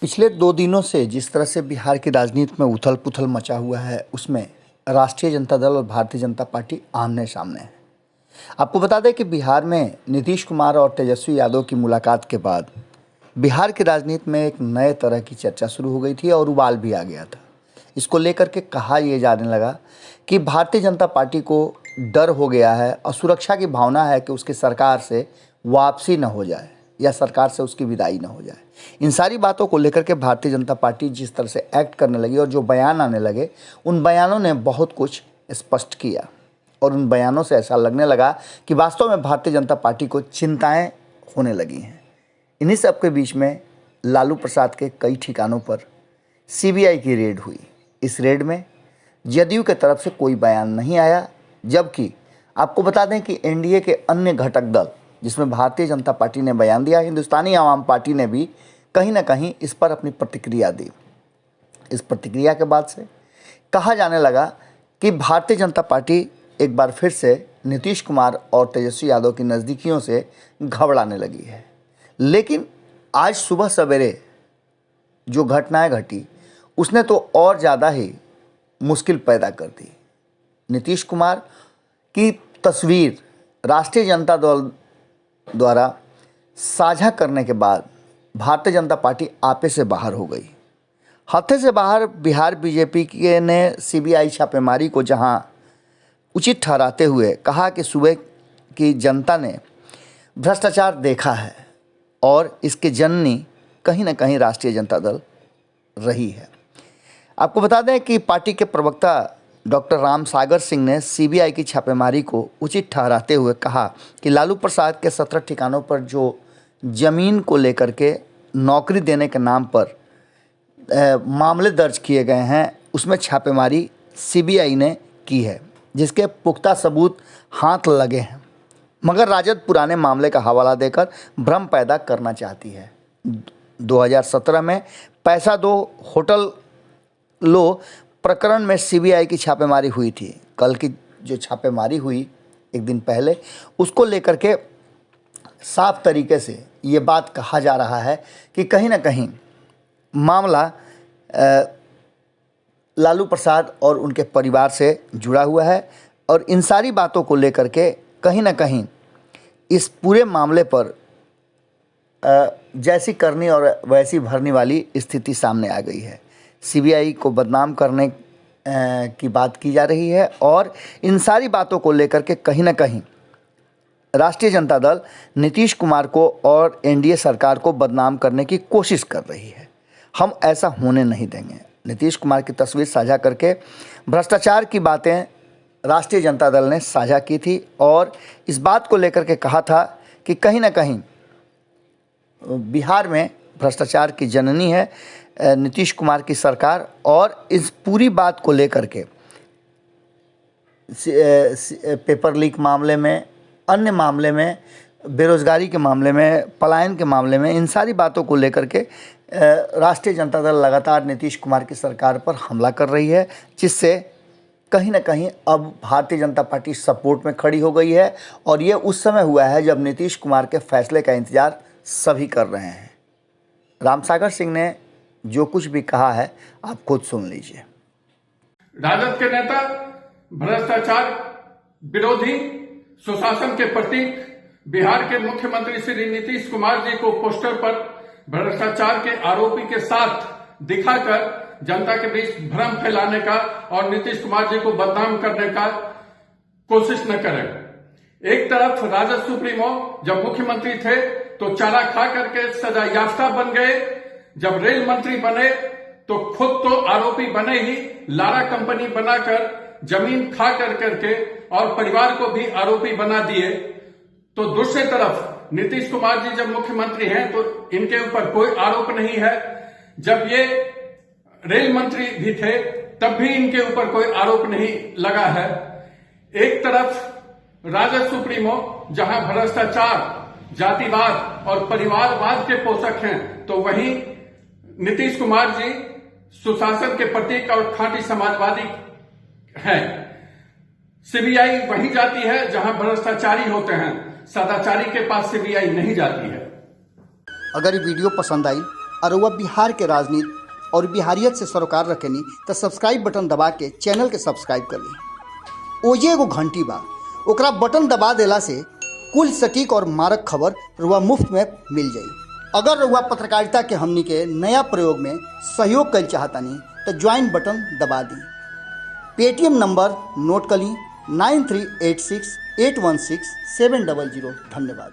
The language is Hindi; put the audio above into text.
पिछले 2 दिनों से जिस तरह से बिहार की राजनीति में उथल-पुथल मचा हुआ है, उसमें राष्ट्रीय जनता दल और भारतीय जनता पार्टी आमने-सामने है। आपको बता दें कि बिहार में नीतीश कुमार और तेजस्वी यादव की मुलाकात के बाद बिहार की राजनीति में एक नए तरह की चर्चा शुरू हो गई थी और उबाल भी आ गया था। इसको लेकर के कहा यह जाने लगा कि भारतीय जनता पार्टी को डर हो गया है और सुरक्षा की भावना है कि उसकी सरकार से वापसी न हो जाए या सरकार से उसकी विदाई न हो जाए। इन सारी बातों को लेकर के भारतीय जनता पार्टी जिस तरह से एक्ट करने लगी और जो बयान आने लगे, उन बयानों ने बहुत कुछ स्पष्ट किया और उन बयानों से ऐसा लगने लगा कि वास्तव में भारतीय जनता पार्टी को चिंताएं होने लगी हैं। इन्हीं सब के बीच में लालू प्रसाद के कई ठिकानों पर सीबीआई की रेड हुई। इस रेड में जदयू के तरफ से कोई बयान नहीं आया, जबकि आपको बता दें कि एनडीए के अन्य घटक दल जिसमें भारतीय जनता पार्टी ने बयान दिया, हिंदुस्तानी आवाम पार्टी ने भी कहीं ना कहीं इस पर अपनी प्रतिक्रिया दी। इस प्रतिक्रिया के बाद से कहा जाने लगा कि भारतीय जनता पार्टी एक बार फिर से नीतीश कुमार और तेजस्वी यादव की नज़दीकियों से घबराने लगी है। लेकिन आज सुबह सवेरे जो घटनाएं घटी, उसने तो और ज़्यादा ही मुश्किल पैदा कर दी। नीतीश कुमार की तस्वीर राष्ट्रीय जनता दल द्वारा साझा करने के बाद भारतीय जनता पार्टी आपे से बाहर हो गई। हत्थे से बाहर बिहार बीजेपी के ने सीबीआई छापेमारी को जहां उचित ठहराते हुए कहा कि सूबे की जनता ने भ्रष्टाचार देखा है और इसके जननी कहीं ना कहीं राष्ट्रीय जनता दल रही है। आपको बता दें कि पार्टी के प्रवक्ता डॉक्टर राम सागर सिंह ने सीबीआई की छापेमारी को उचित ठहराते हुए कहा कि लालू प्रसाद के 17 ठिकानों पर जो ज़मीन को लेकर के नौकरी देने के नाम पर मामले दर्ज किए गए हैं, उसमें छापेमारी सीबीआई ने की है, जिसके पुख्ता सबूत हाथ लगे हैं। मगर राजद पुराने मामले का हवाला देकर भ्रम पैदा करना चाहती है। 2017 में पैसा दो होटल लो प्रकरण में सीबीआई की छापेमारी हुई थी। कल की जो छापेमारी हुई एक दिन पहले, उसको लेकर के साफ तरीके से ये बात कहा जा रहा है कि कहीं ना कहीं मामला लालू प्रसाद और उनके परिवार से जुड़ा हुआ है और इन सारी बातों को लेकर के कहीं ना कहीं इस पूरे मामले पर जैसी करनी और वैसी भरनी वाली स्थिति सामने आ गई है। सीबीआई को बदनाम करने की बात की जा रही है और इन सारी बातों को लेकर के कहीं ना कहीं राष्ट्रीय जनता दल नीतीश कुमार को और एनडीए सरकार को बदनाम करने की कोशिश कर रही है। हम ऐसा होने नहीं देंगे। नीतीश कुमार की तस्वीर साझा करके भ्रष्टाचार की बातें राष्ट्रीय जनता दल ने साझा की थी और इस बात को लेकर के कहा था कि कहीं ना कहीं बिहार में भ्रष्टाचार की जननी है नीतीश कुमार की सरकार और इस पूरी बात को लेकर के पेपर लीक मामले में, अन्य मामले में, बेरोजगारी के मामले में, पलायन के मामले में, इन सारी बातों को लेकर के राष्ट्रीय जनता दल लगातार नीतीश कुमार की सरकार पर हमला कर रही है, जिससे कहीं ना कहीं अब भारतीय जनता पार्टी सपोर्ट में खड़ी हो गई है और ये उस समय हुआ है जब नीतीश कुमार के फैसले का इंतजार सभी कर रहे हैं। राम सागर सिंह ने जो कुछ भी कहा है आप खुद सुन लीजिए। राजद के नेता भ्रष्टाचार विरोधी, सुशासन के प्रतीक बिहार के मुख्यमंत्री श्री नीतीश कुमार जी को पोस्टर पर भ्रष्टाचार के आरोपी के साथ दिखाकर जनता के बीच भ्रम फैलाने का और नीतीश कुमार जी को बदनाम करने का कोशिश न करें। एक तरफ राजद सुप्रीमो जब मुख्यमंत्री थे तो चारा खा करके सजा याफ्ता बन गए, जब रेल मंत्री बने तो खुद तो आरोपी बने ही, लारा कंपनी बनाकर जमीन खा कर करके और परिवार को भी आरोपी बना दिए। तो दूसरी तरफ नीतीश कुमार जी जब मुख्यमंत्री हैं तो इनके ऊपर कोई आरोप नहीं है, जब ये रेल मंत्री भी थे तब भी इनके ऊपर कोई आरोप नहीं लगा है। एक तरफ राजद सुप्रीमो जहां भ्रष्टाचार, जातिवाद और परिवारवाद के पोषक हैं, तो वहीं नीतीश कुमार जी सुशासन के प्रतीक और खांटी समाजवादी हैं। सीबीआई वहीं जाती है जहां भ्रष्टाचारी होते हैं, सदाचारी के पास सीबीआई नहीं जाती है। अगर ये वीडियो पसंद आई और वह बिहार के राजनीति और बिहारियत से सरोकार रखेनी तो सब्सक्राइब बटन दबा के चैनल के सब्सक्राइब कर ली। ओजे एगो घंटी बा, ओकरा बटन दबा देला से कुल सटीक और मारक खबर रुआ मुफ्त में मिल जाई। अगर रुआ पत्रकारिता के हमनी के नया प्रयोग में सहयोग कर चाहतानी तो ज्वाइन बटन दबा दी। पेटीएम नंबर नोट कर ली 9386816700। धन्यवाद।